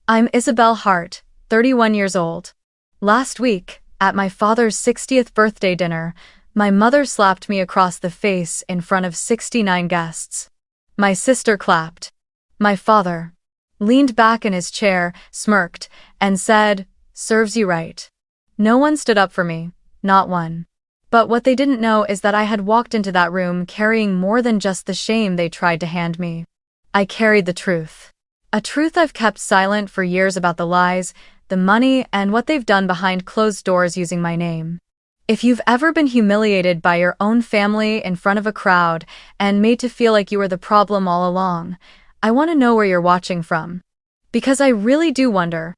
I'm Isabel Hart, 31 years old. Last week, at my father's 60th birthday dinner, my mother slapped me across the face in front of 69 guests. My sister clapped. My father leaned back in his chair, smirked, and said, "Serves you right." No one stood up for me, not one. But what they didn't know is that I had walked into that room carrying more than just the shame they tried to hand me. I carried the truth. A truth I've kept silent for years about the lies, the money, and what they've done behind closed doors using my name. If you've ever been humiliated by your own family in front of a crowd and made to feel like you were the problem all along, I want to know where you're watching from. Because I really do wonder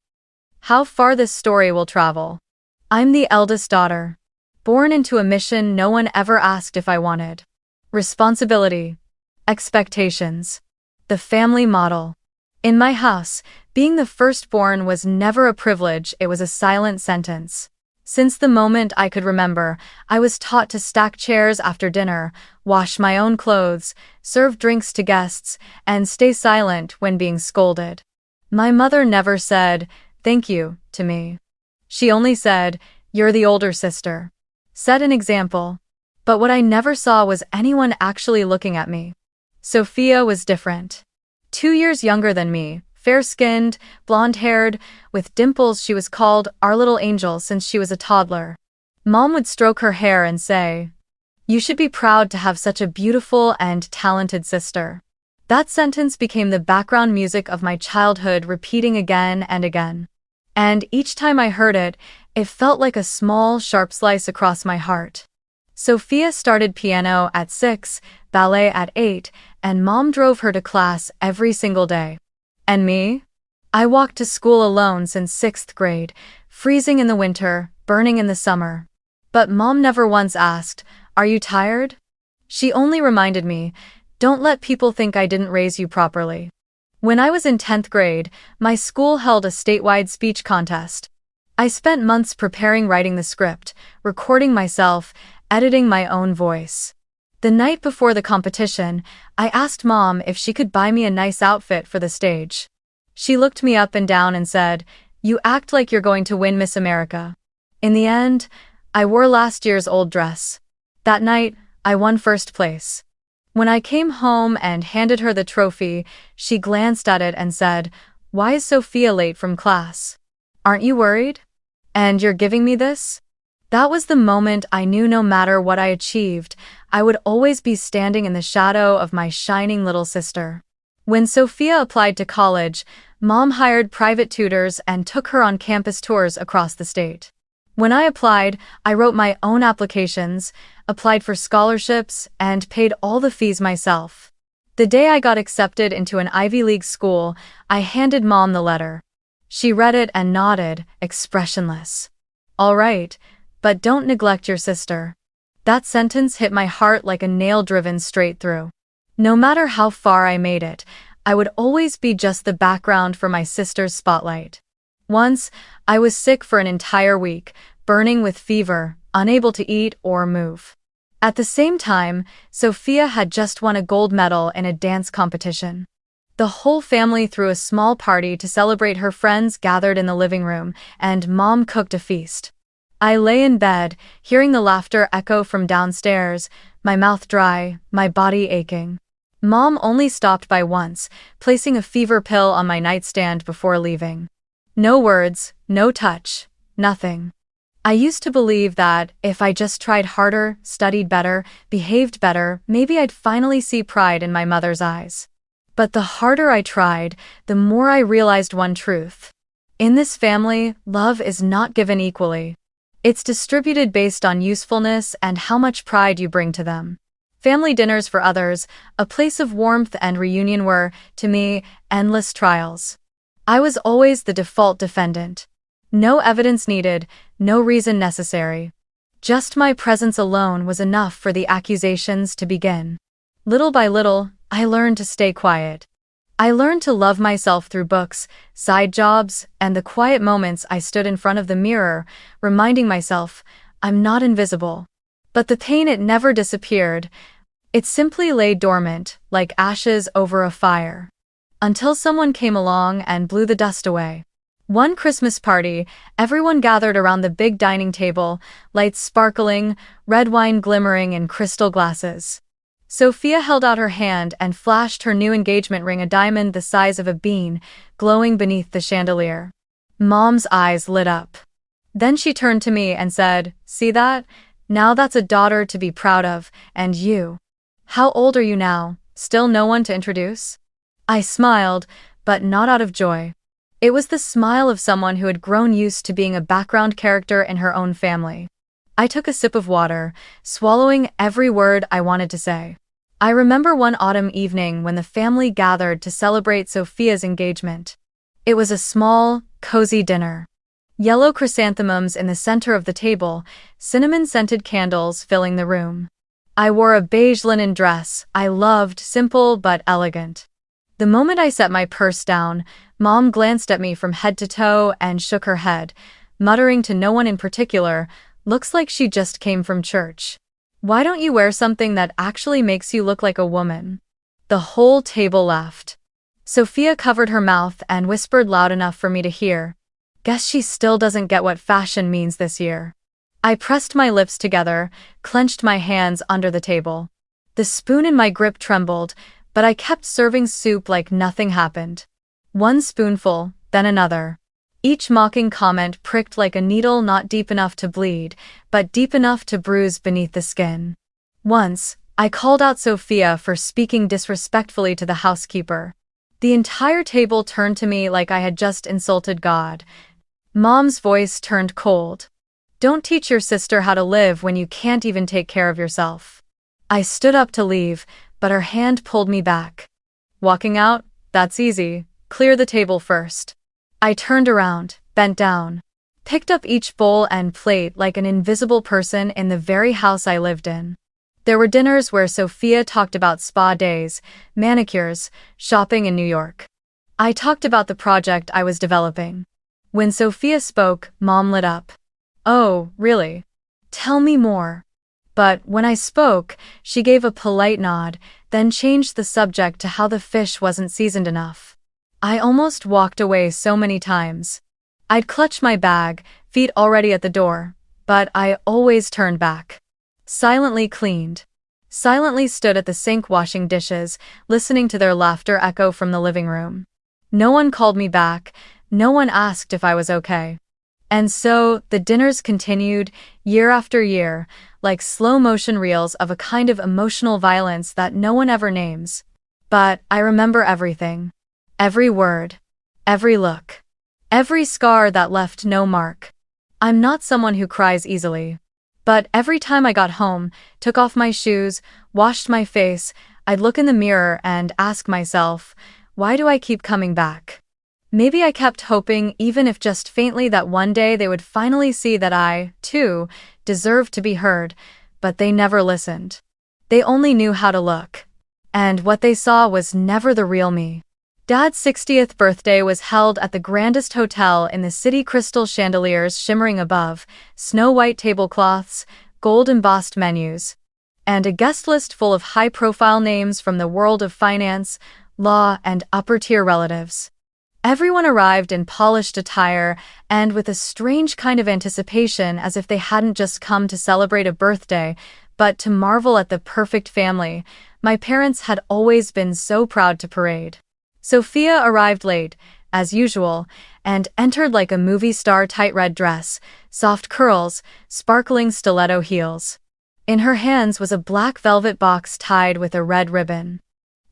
how far this story will travel. I'm the eldest daughter, born into a mission no one ever asked if I wanted. Responsibility, expectations, the family model. In my house, being the firstborn was never a privilege, it was a silent sentence. Since the moment I could remember, I was taught to stack chairs after dinner, wash my own clothes, serve drinks to guests, and stay silent when being scolded. My mother never said, "Thank you," to me. She only said, "You're the older sister." Set an example. But what I never saw was anyone actually looking at me. Sophia was different. 2 years younger than me, fair-skinned, blonde-haired, with dimples. She was called our little angel since she was a toddler. Mom would stroke her hair and say, "You should be proud to have such a beautiful and talented sister." That sentence became the background music of my childhood, repeating again and again. And each time I heard it, it felt like a small, sharp slice across my heart. Sophia started piano at 6, ballet at 8, and Mom drove her to class every single day. And me? I walked to school alone since 6th grade, freezing in the winter, burning in the summer. But Mom never once asked, "Are you tired?" She only reminded me, "Don't let people think I didn't raise you properly." When I was in 10th grade, my school held a statewide speech contest. I spent months preparing, writing the script, recording myself, editing my own voice. The night before the competition, I asked Mom if she could buy me a nice outfit for the stage. She looked me up and down and said, "You act like you're going to win Miss America." In the end, I wore last year's old dress. That night, I won first place. When I came home and handed her the trophy, she glanced at it and said, "Why is Sophia late from class? Aren't you worried? And you're giving me this?" That was the moment I knew no matter what I achieved, I would always be standing in the shadow of my shining little sister. When Sophia applied to college, Mom hired private tutors and took her on campus tours across the state. When I applied, I wrote my own applications, applied for scholarships, and paid all the fees myself. The day I got accepted into an Ivy League school, I handed Mom the letter. She read it and nodded, expressionless. "All right, but don't neglect your sister." That sentence hit my heart like a nail driven straight through. No matter how far I made it, I would always be just the background for my sister's spotlight. Once, I was sick for an entire week, burning with fever, unable to eat or move. At the same time, Sophia had just won a gold medal in a dance competition. The whole family threw a small party to celebrate. Her friends gathered in the living room, and Mom cooked a feast. I lay in bed, hearing the laughter echo from downstairs, my mouth dry, my body aching. Mom only stopped by once, placing a fever pill on my nightstand before leaving. No words, no touch, nothing. I used to believe that if I just tried harder, studied better, behaved better, maybe I'd finally see pride in my mother's eyes. But the harder I tried, the more I realized one truth. In this family, love is not given equally. It's distributed based on usefulness and how much pride you bring to them. Family dinners for others, a place of warmth and reunion, were, to me, endless trials. I was always the default defendant. No evidence needed, no reason necessary. Just my presence alone was enough for the accusations to begin. Little by little, I learned to stay quiet. I learned to love myself through books, side jobs, and the quiet moments I stood in front of the mirror, reminding myself, I'm not invisible. But the pain, it never disappeared. It simply lay dormant, like ashes over a fire. until someone came along and blew the dust away. One Christmas party, everyone gathered around the big dining table, lights sparkling, red wine glimmering in crystal glasses. Sophia held out her hand and flashed her new engagement ring, a diamond the size of a bean, glowing beneath the chandelier. Mom's eyes lit up. Then she turned to me and said, "See that? Now that's a daughter to be proud of, and you. How old are you now? Still no one to introduce?" I smiled, but not out of joy. It was the smile of someone who had grown used to being a background character in her own family. I took a sip of water, swallowing every word I wanted to say. I remember one autumn evening when the family gathered to celebrate Sophia's engagement. It was a small, cozy dinner. Yellow chrysanthemums in the center of the table, cinnamon-scented candles filling the room. I wore a beige linen dress I loved, simple but elegant. The moment I set my purse down, Mom glanced at me from head to toe and shook her head, muttering to no one in particular, "Looks like she just came from church. Why don't you wear something that actually makes you look like a woman?" The whole table laughed. Sophia covered her mouth and whispered loud enough for me to hear, "Guess she still doesn't get what fashion means this year." I pressed my lips together, clenched my hands under the table. The spoon in my grip trembled, but I kept serving soup like nothing happened. One spoonful, then another. Each mocking comment pricked like a needle, not deep enough to bleed, but deep enough to bruise beneath the skin. Once, I called out Sophia for speaking disrespectfully to the housekeeper. The entire table turned to me like I had just insulted God. Mom's voice turned cold. "Don't teach your sister how to live when you can't even take care of yourself." I stood up to leave, but her hand pulled me back. "Walking out? That's easy. Clear the table first." I turned around, bent down, picked up each bowl and plate like an invisible person in the very house I lived in. There were dinners where Sophia talked about spa days, manicures, shopping in New York. I talked about the project I was developing. When Sophia spoke, Mom lit up. "Oh, really? Tell me more." But when I spoke, she gave a polite nod, then changed the subject to how the fish wasn't seasoned enough. I almost walked away so many times. I'd clutch my bag, feet already at the door, but I always turned back. Silently cleaned. Silently stood at the sink washing dishes, listening to their laughter echo from the living room. No one called me back, no one asked if I was okay. And so, the dinners continued, year after year, like slow-motion reels of a kind of emotional violence that no one ever names. But I remember everything. Every word. Every look. Every scar that left no mark. I'm not someone who cries easily. But every time I got home, took off my shoes, washed my face, I'd look in the mirror and ask myself, why do I keep coming back? Maybe I kept hoping, even if just faintly, that one day they would finally see that I, too, deserved to be heard, but they never listened. They only knew how to look. And what they saw was never the real me. Dad's 60th birthday was held at the grandest hotel in the city, crystal chandeliers shimmering above, snow-white tablecloths, gold-embossed menus, and a guest list full of high-profile names from the world of finance, law, and upper-tier relatives. Everyone arrived in polished attire and with a strange kind of anticipation, as if they hadn't just come to celebrate a birthday, but to marvel at the perfect family my parents had always been so proud to parade. Sophia arrived late, as usual, and entered like a movie star, tight red dress, soft curls, sparkling stiletto heels. In her hands was a black velvet box tied with a red ribbon.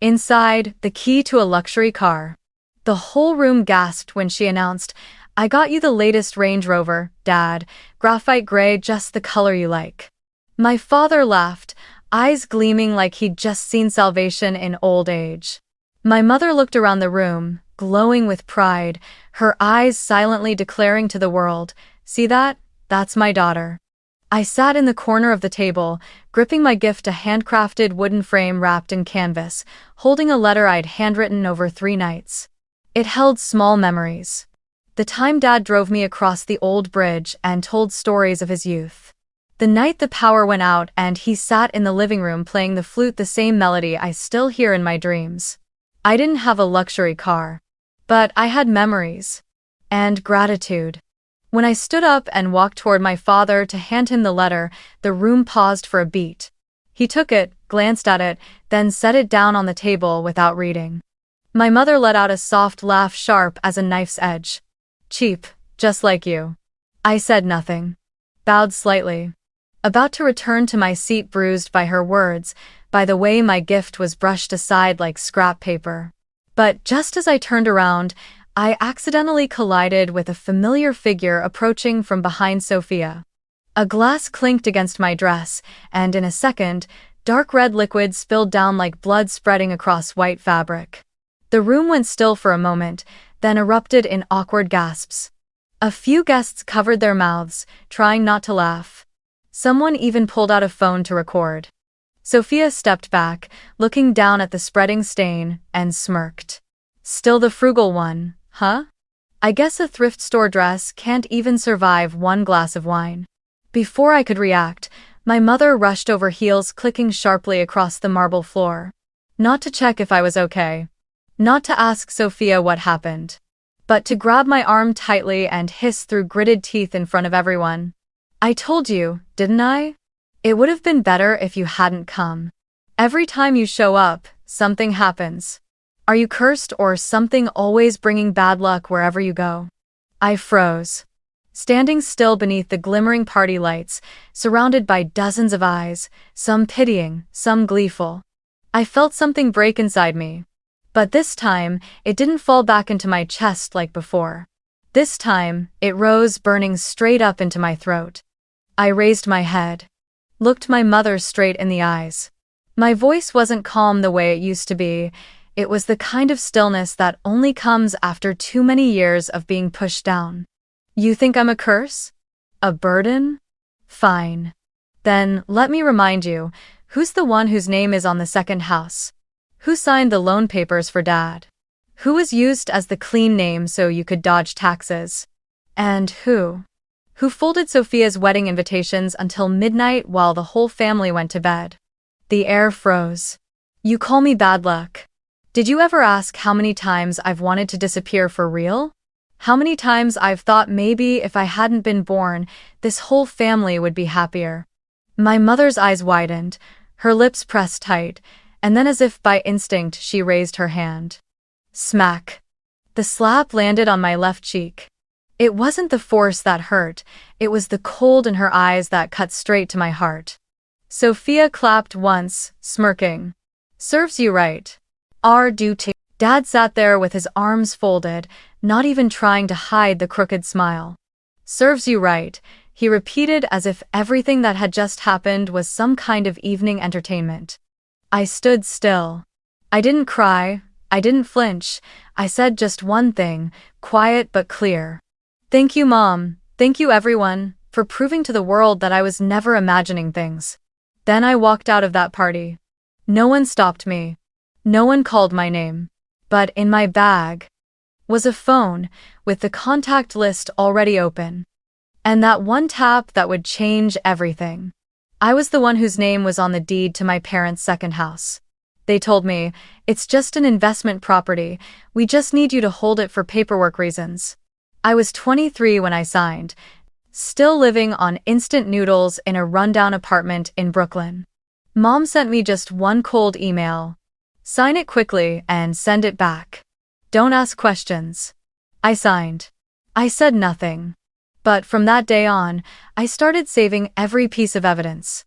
Inside, the key to a luxury car. The whole room gasped when she announced, "I got you the latest Range Rover, Dad, graphite gray, just the color you like." My father laughed, eyes gleaming like he'd just seen salvation in old age. My mother looked around the room, glowing with pride, her eyes silently declaring to the world, "See that? That's my daughter." I sat in the corner of the table, gripping my gift, a handcrafted wooden frame wrapped in canvas, holding a letter I'd handwritten over 3 nights. It held small memories. The time Dad drove me across the old bridge and told stories of his youth. The night the power went out and he sat in the living room playing the flute, the same melody I still hear in my dreams. I didn't have a luxury car, but I had memories and gratitude. When I stood up and walked toward my father to hand him the letter, the room paused for a beat. He took it, glanced at it, then set it down on the table without reading. My mother let out a soft laugh sharp as a knife's edge. Cheap, just like you. I said nothing. Bowed slightly. About to return to my seat bruised by her words, by the way my gift was brushed aside like scrap paper. But just as I turned around, I accidentally collided with a familiar figure approaching from behind Sophia. A glass clinked against my dress, and in a second, dark red liquid spilled down like blood spreading across white fabric. The room went still for a moment, then erupted in awkward gasps. A few guests covered their mouths, trying not to laugh. Someone even pulled out a phone to record. Sophia stepped back, looking down at the spreading stain, and smirked. Still the frugal one, huh? I guess a thrift store dress can't even survive one glass of wine. Before I could react, my mother rushed over heels, clicking sharply across the marble floor. Not to check if I was okay. Not to ask Sophia what happened. But to grab my arm tightly and hiss through gritted teeth in front of everyone. I told you, didn't I? It would have been better if you hadn't come. Every time you show up, something happens. Are you cursed or something, always bringing bad luck wherever you go? I froze. Standing still beneath the glimmering party lights, surrounded by dozens of eyes, some pitying, some gleeful. I felt something break inside me. But this time, it didn't fall back into my chest like before. This time, it rose, burning straight up into my throat. I raised my head. Looked my mother straight in the eyes. My voice wasn't calm the way it used to be. It was the kind of stillness that only comes after too many years of being pushed down. You think I'm a curse? A burden? Fine. Then, let me remind you, who's the one whose name is on the second house? Who signed the loan papers for Dad? Who was used as the clean name so you could dodge taxes? And who folded Sophia's wedding invitations until midnight while the whole family went to bed? The air froze. You call me bad luck. Did you ever ask how many times I've wanted to disappear for real? How many times I've thought maybe if I hadn't been born, this whole family would be happier? My mother's eyes widened, her lips pressed tight, and then as if by instinct she raised her hand. Smack. The slap landed on my left cheek. It wasn't the force that hurt, it was the cold in her eyes that cut straight to my heart. Sophia clapped once, smirking. Serves you right. Do too. Dad sat there with his arms folded, not even trying to hide the crooked smile. Serves you right, he repeated as if everything that had just happened was some kind of evening entertainment. I stood still. I didn't cry, I didn't flinch, I said just one thing, quiet but clear. Thank you, Mom, thank you everyone, for proving to the world that I was never imagining things. Then I walked out of that party. No one stopped me. No one called my name. But in my bag was a phone with the contact list already open. And that one tap that would change everything. I was the one whose name was on the deed to my parents' second house. They told me, it's just an investment property, we just need you to hold it for paperwork reasons. I was 23 when I signed, still living on instant noodles in a rundown apartment in Brooklyn. Mom sent me just one cold email. Sign it quickly and send it back. Don't ask questions. I signed. I said nothing. But from that day on, I started saving every piece of evidence.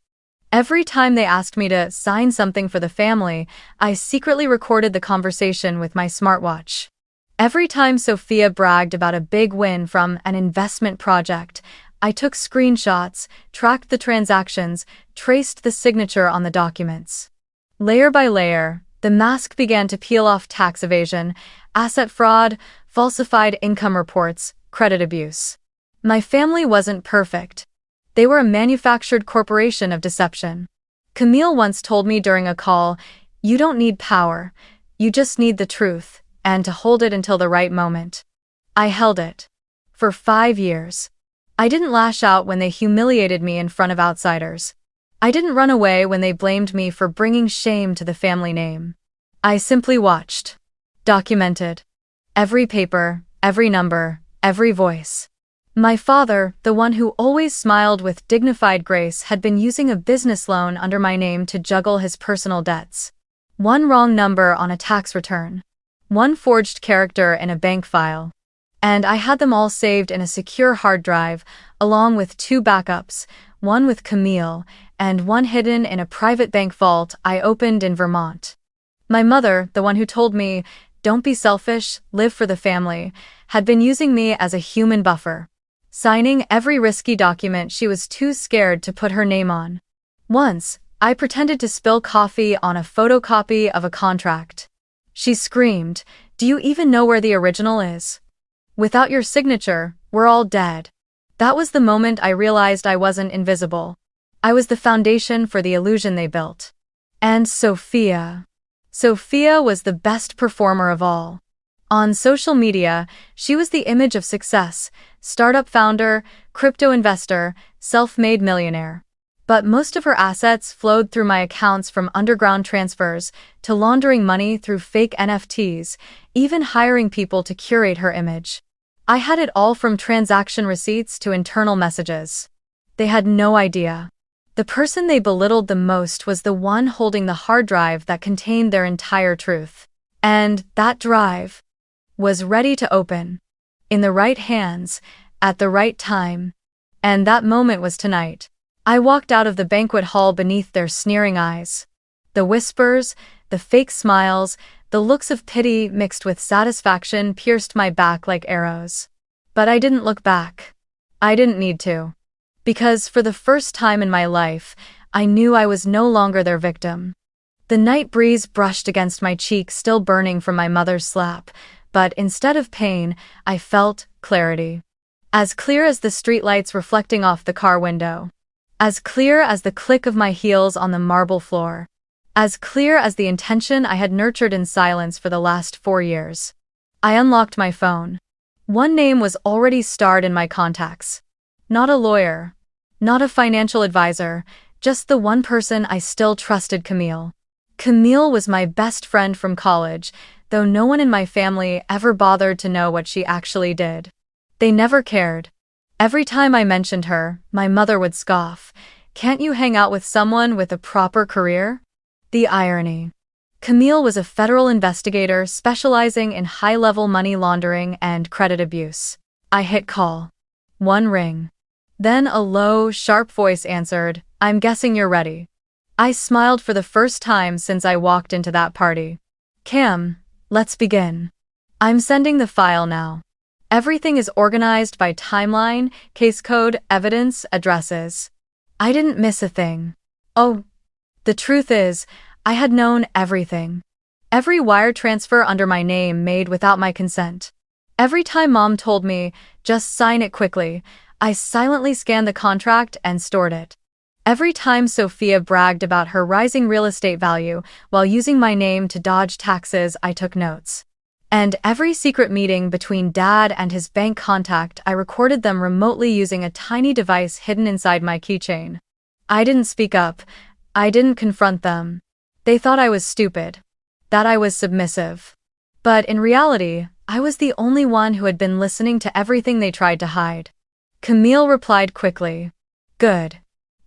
Every time they asked me to sign something for the family, I secretly recorded the conversation with my smartwatch. Every time Sophia bragged about a big win from an investment project, I took screenshots, tracked the transactions, traced the signature on the documents. Layer by layer, the mask began to peel off: tax evasion, asset fraud, falsified income reports, credit abuse. My family wasn't perfect. They were a manufactured corporation of deception. Camille once told me during a call, you don't need power, you just need the truth, and to hold it until the right moment. I held it. For 5 years. I didn't lash out when they humiliated me in front of outsiders. I didn't run away when they blamed me for bringing shame to the family name. I simply watched. Documented. Every paper, every number, every voice. My father, the one who always smiled with dignified grace, had been using a business loan under my name to juggle his personal debts. One wrong number on a tax return. One forged character in a bank file. And I had them all saved in a secure hard drive, along with 2 backups, one with Camille, and one hidden in a private bank vault I opened in Vermont. My mother, the one who told me, "Don't be selfish, live for the family," had been using me as a human buffer, signing every risky document she was too scared to put her name on. Once, I pretended to spill coffee on a photocopy of a contract. She screamed, "Do you even know where the original is? Without your signature, we're all dead." That was the moment I realized I wasn't invisible. I was the foundation for the illusion they built. And Sophia. Sophia was the best performer of all. On social media, she was the image of success, startup founder, crypto investor, self-made millionaire. But most of her assets flowed through my accounts, from underground transfers to laundering money through fake NFTs, even hiring people to curate her image. I had it all, from transaction receipts to internal messages. They had no idea. The person they belittled the most was the one holding the hard drive that contained their entire truth. And that drive was ready to open. In the right hands, at the right time. And that moment was tonight. I walked out of the banquet hall beneath their sneering eyes. The whispers, the fake smiles, the looks of pity mixed with satisfaction pierced my back like arrows. But I didn't look back. I didn't need to. Because for the first time in my life, I knew I was no longer their victim. The night breeze brushed against my cheek, still burning from my mother's slap, but instead of pain, I felt clarity. As clear as the streetlights reflecting off the car window. As clear as the click of my heels on the marble floor. As clear as the intention I had nurtured in silence for the last 4 years. I unlocked my phone. One name was already starred in my contacts. Not a lawyer. Not a financial advisor. Just the one person I still trusted: Camille. Camille was my best friend from college, though no one in my family ever bothered to know what she actually did. They never cared. Every time I mentioned her, my mother would scoff. "Can't you hang out with someone with a proper career?" The irony. Camille was a federal investigator specializing in high-level money laundering and credit abuse. I hit call. One ring. Then a low, sharp voice answered, "I'm guessing you're ready." I smiled for the first time since I walked into that party. "Cam, let's begin. I'm sending the file now." Everything is organized by timeline, case code, evidence, addresses. I didn't miss a thing. Oh, the truth is, I had known everything. Every wire transfer under my name made without my consent. Every time Mom told me, "Just sign it quickly," I silently scanned the contract and stored it. Every time Sophia bragged about her rising real estate value while using my name to dodge taxes, I took notes. And every secret meeting between Dad and his bank contact, I recorded them remotely using a tiny device hidden inside my keychain. I didn't speak up. I didn't confront them. They thought I was stupid. That I was submissive. But in reality, I was the only one who had been listening to everything they tried to hide. Camille replied quickly. "Good.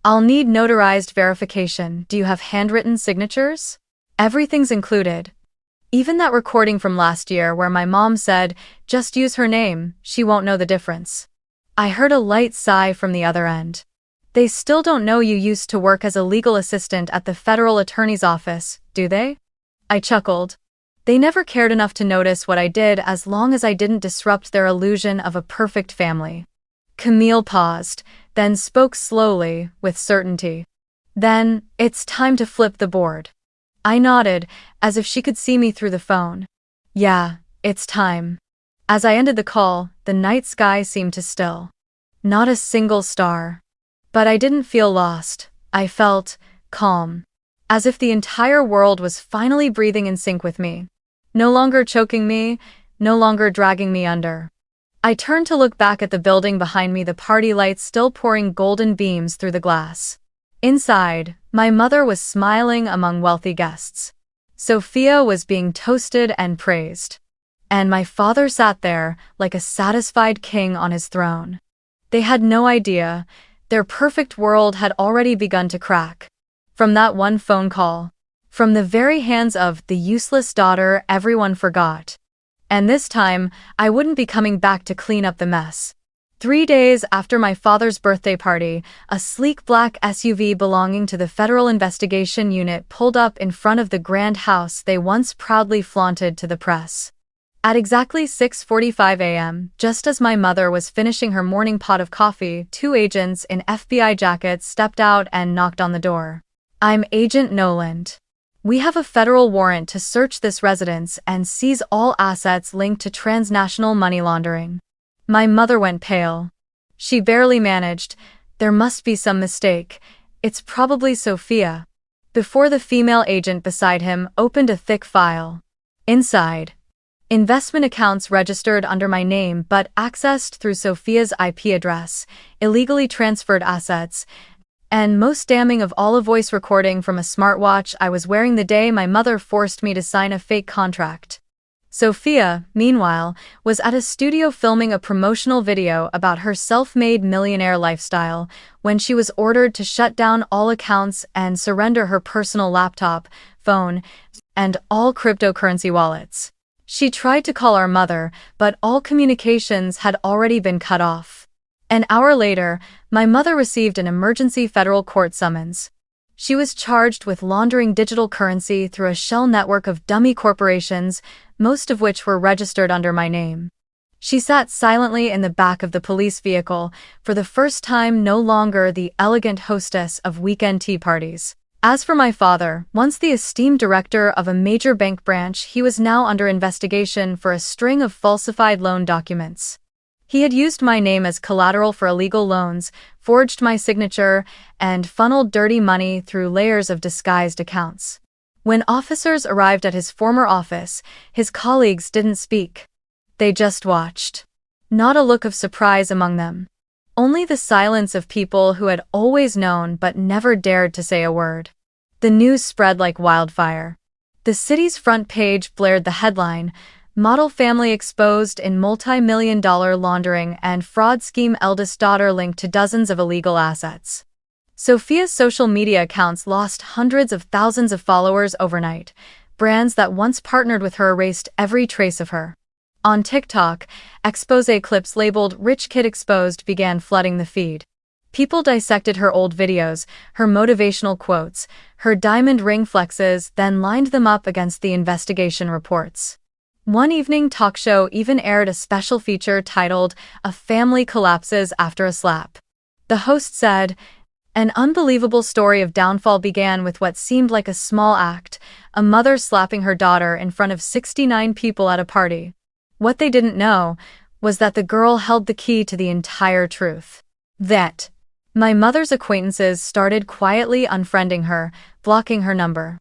I'll need notarized verification. Do you have handwritten signatures?" "Everything's included. Even that recording from last year where my mom said, 'Just use her name, she won't know the difference.'" I heard a light sigh from the other end. "They still don't know you used to work as a legal assistant at the federal attorney's office, do they?" I chuckled. They never cared enough to notice what I did as long as I didn't disrupt their illusion of a perfect family. Camille paused, then spoke slowly, with certainty. "Then, it's time to flip the board." I nodded, as if she could see me through the phone. "Yeah, it's time." As I ended the call, the night sky seemed to still. Not a single star. But I didn't feel lost. I felt calm. As if the entire world was finally breathing in sync with me. No longer choking me, no longer dragging me under. I turned to look back at the building behind me, the party lights still pouring golden beams through the glass. Inside, my mother was smiling among wealthy guests. Sophia was being toasted and praised. And my father sat there, like a satisfied king on his throne. They had no idea. Their perfect world had already begun to crack. From that one phone call. From the very hands of the useless daughter everyone forgot. And this time, I wouldn't be coming back to clean up the mess. 3 days after my father's birthday party, a sleek black SUV belonging to the Federal Investigation Unit pulled up in front of the grand house they once proudly flaunted to the press. At exactly 6:45 a.m., just as my mother was finishing her morning pot of coffee, 2 agents in FBI jackets stepped out and knocked on the door. "I'm Agent Noland. We have a federal warrant to search this residence and seize all assets linked to transnational money laundering." My mother went pale. She barely managed. "There must be some mistake. It's probably Sophia." Before the female agent beside him opened a thick file. Inside, investment accounts registered under my name but accessed through Sophia's IP address, illegally transferred assets, and most damning of all, a voice recording from a smartwatch I was wearing the day my mother forced me to sign a fake contract. Sophia, meanwhile, was at a studio filming a promotional video about her self-made millionaire lifestyle when she was ordered to shut down all accounts and surrender her personal laptop, phone, and all cryptocurrency wallets. She tried to call our mother, but all communications had already been cut off. An hour later, my mother received an emergency federal court summons. She was charged with laundering digital currency through a shell network of dummy corporations, most of which were registered under my name. She sat silently in the back of the police vehicle, for the first time no longer the elegant hostess of weekend tea parties. As for my father, once the esteemed director of a major bank branch, he was now under investigation for a string of falsified loan documents. He had used my name as collateral for illegal loans, forged my signature, and funneled dirty money through layers of disguised accounts. When officers arrived at his former office, his colleagues didn't speak. They just watched. Not a look of surprise among them. Only the silence of people who had always known but never dared to say a word. The news spread like wildfire. The city's front page blared the headline, "Model family exposed in multi-million-dollar laundering and fraud scheme, eldest daughter linked to dozens of illegal assets." Sophia's social media accounts lost hundreds of thousands of followers overnight. Brands that once partnered with her erased every trace of her. On TikTok, expose clips labeled "Rich Kid Exposed" began flooding the feed. People dissected her old videos, her motivational quotes, her diamond ring flexes, then lined them up against the investigation reports. One evening talk show even aired a special feature titled "A Family Collapses After a Slap." The host said, "An unbelievable story of downfall began with what seemed like a small act, a mother slapping her daughter in front of 69 people at a party. What they didn't know was that the girl held the key to the entire truth. That my mother's acquaintances started quietly unfriending her, blocking her number.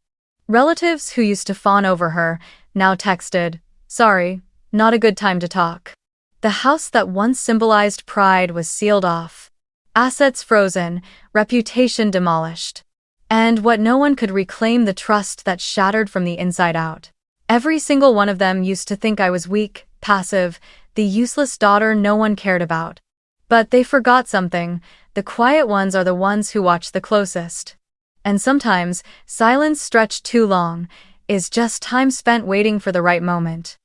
Relatives who used to fawn over her now texted, 'Sorry, not a good time to talk.' The house that once symbolized pride was sealed off. Assets frozen, reputation demolished. And what no one could reclaim, the trust that shattered from the inside out. Every single one of them used to think I was weak, passive, the useless daughter no one cared about. But they forgot something. The quiet ones are the ones who watch the closest. And sometimes, silence stretched too long is just time spent waiting for the right moment.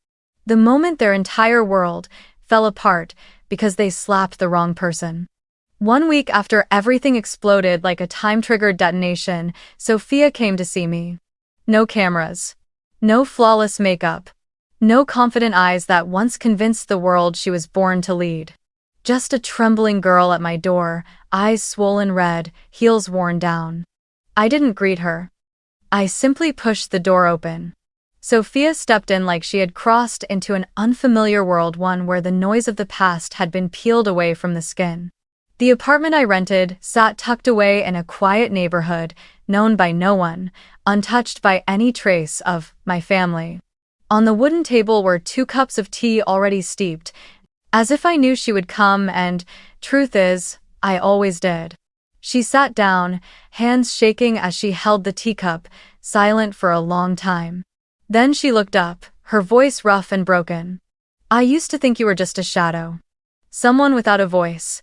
The moment their entire world fell apart because they slapped the wrong person. 1 week after everything exploded like a time-triggered detonation, Sophia came to see me. No cameras. No flawless makeup. No confident eyes that once convinced the world she was born to lead. Just a trembling girl at my door, eyes swollen red, heels worn down. I didn't greet her. I simply pushed the door open. Sophia stepped in like she had crossed into an unfamiliar world, one where the noise of the past had been peeled away from the skin. The apartment I rented sat tucked away in a quiet neighborhood, known by no one, untouched by any trace of my family. On the wooden table were 2 cups of tea already steeped, as if I knew she would come, and, truth is, I always did. She sat down, hands shaking as she held the teacup, silent for a long time. Then she looked up, her voice rough and broken. I used to think you were just a shadow. Someone without a voice.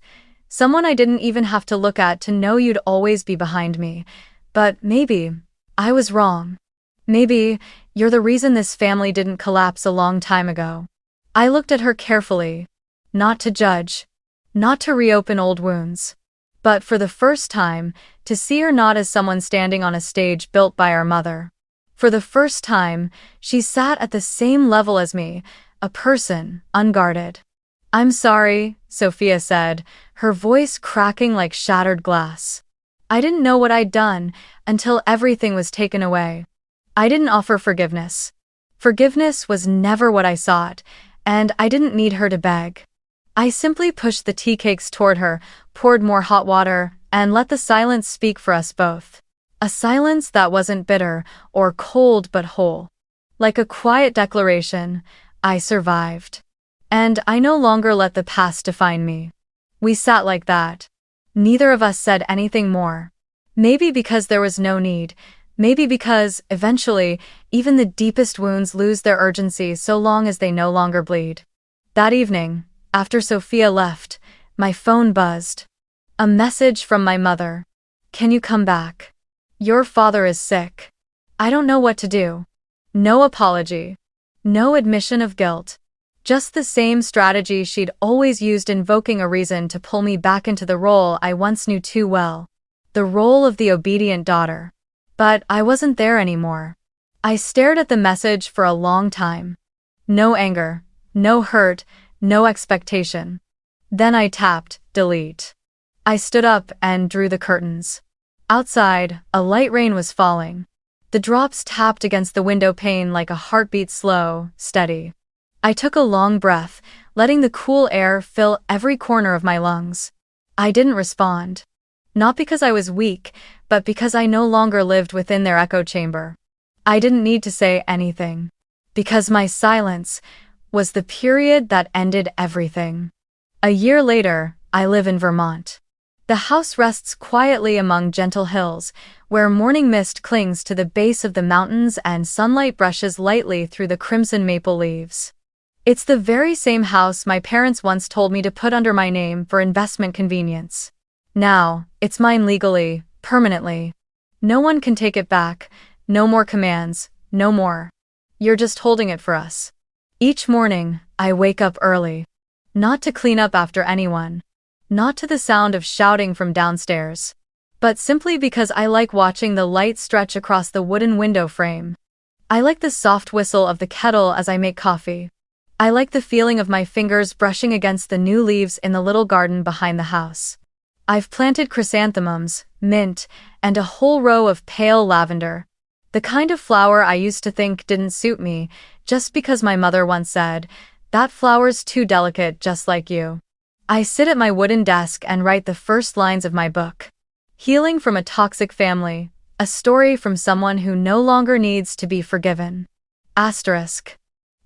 Someone I didn't even have to look at to know you'd always be behind me. But maybe I was wrong. Maybe you're the reason this family didn't collapse a long time ago. I looked at her carefully, not to judge, not to reopen old wounds, but for the first time, to see her not as someone standing on a stage built by our mother. For the first time, she sat at the same level as me, a person, unguarded. I'm sorry, Sophia said, her voice cracking like shattered glass. I didn't know what I'd done until everything was taken away. I didn't offer forgiveness. Forgiveness was never what I sought, and I didn't need her to beg. I simply pushed the tea cakes toward her, poured more hot water, and let the silence speak for us both. A silence that wasn't bitter or cold but whole. Like a quiet declaration, I survived. And I no longer let the past define me. We sat like that. Neither of us said anything more. Maybe because there was no need. Maybe because, eventually, even the deepest wounds lose their urgency so long as they no longer bleed. That evening, after Sophia left, my phone buzzed. A message from my mother. Can you come back? Your father is sick. I don't know what to do. No apology. No admission of guilt. Just the same strategy she'd always used, invoking a reason to pull me back into the role I once knew too well. The role of the obedient daughter. But I wasn't there anymore. I stared at the message for a long time. No anger, no hurt, no expectation. Then I tapped delete. I stood up and drew the curtains. Outside, a light rain was falling. The drops tapped against the window pane like a heartbeat, slow, steady. I took a long breath, letting the cool air fill every corner of my lungs. I didn't respond. Not because I was weak, but because I no longer lived within their echo chamber. I didn't need to say anything. Because my silence was the period that ended everything. A year later, I live in Vermont. The house rests quietly among gentle hills, where morning mist clings to the base of the mountains and sunlight brushes lightly through the crimson maple leaves. It's the very same house my parents once told me to put under my name for investment convenience. Now, it's mine legally, permanently. No one can take it back, no more commands, no more. You're just holding it for us. Each morning, I wake up early. Not to clean up after anyone. Not to the sound of shouting from downstairs. But simply because I like watching the light stretch across the wooden window frame. I like the soft whistle of the kettle as I make coffee. I like the feeling of my fingers brushing against the new leaves in the little garden behind the house. I've planted chrysanthemums, mint, and a whole row of pale lavender. The kind of flower I used to think didn't suit me, just because my mother once said, "That flower's too delicate, just like you." I sit at my wooden desk and write the first lines of my book. Healing from a Toxic Family, a story from someone who no longer needs to be forgiven. Asterisk.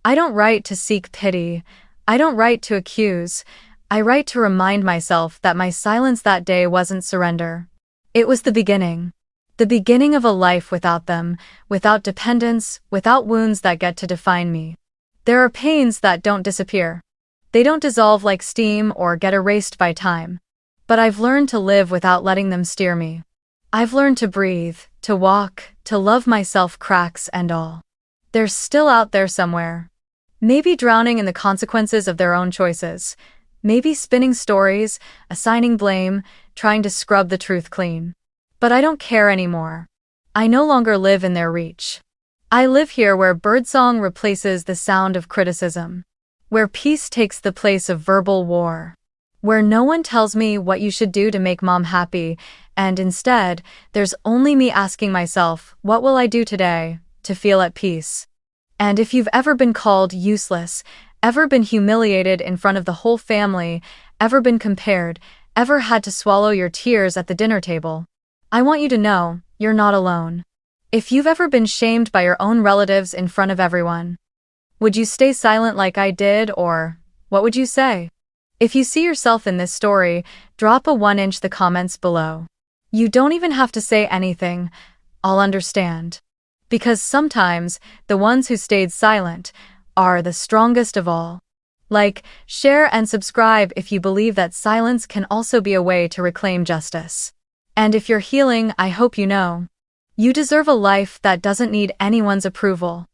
I don't write to seek pity. I don't write to accuse. I write to remind myself that my silence that day wasn't surrender. It was the beginning. The beginning of a life without them, without dependence, without wounds that get to define me. There are pains that don't disappear. They don't dissolve like steam or get erased by time. But I've learned to live without letting them steer me. I've learned to breathe, to walk, to love myself, cracks and all. They're still out there somewhere. Maybe drowning in the consequences of their own choices. Maybe spinning stories, assigning blame, trying to scrub the truth clean. But I don't care anymore. I no longer live in their reach. I live here where birdsong replaces the sound of criticism. Where peace takes the place of verbal war. Where no one tells me what you should do to make mom happy, and instead, there's only me asking myself, what will I do today to feel at peace? And if you've ever been called useless, ever been humiliated in front of the whole family, ever been compared, ever had to swallow your tears at the dinner table, I want you to know, you're not alone. If you've ever been shamed by your own relatives in front of everyone, would you stay silent like I did, or what would you say? If you see yourself in this story, drop a 1-inch the comments below. You don't even have to say anything. I'll understand. Because sometimes the ones who stayed silent are the strongest of all. Like, share and subscribe if you believe that silence can also be a way to reclaim justice. And if you're healing, I hope you know, you deserve a life that doesn't need anyone's approval.